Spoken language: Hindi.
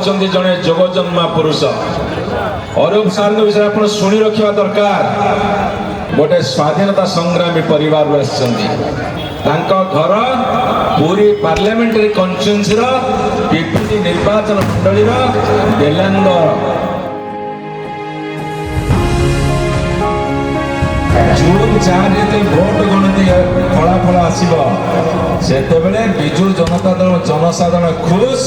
होचंदी जने जगजन्मा पुरुष। अरूप सार विषय आप शुणी रखा दरकार। गोटे स्वाधीनता संग्रामी परिवार आसछंती। घर पूरी पार्लियामेंटरी कन्स्टिट्यूएंसी पिपीली निर्वाचन मंडली बेलांगर जून 4 जो भोट गणति फलाफल आसो से बिजु जनता दल जनसाधारण खुश।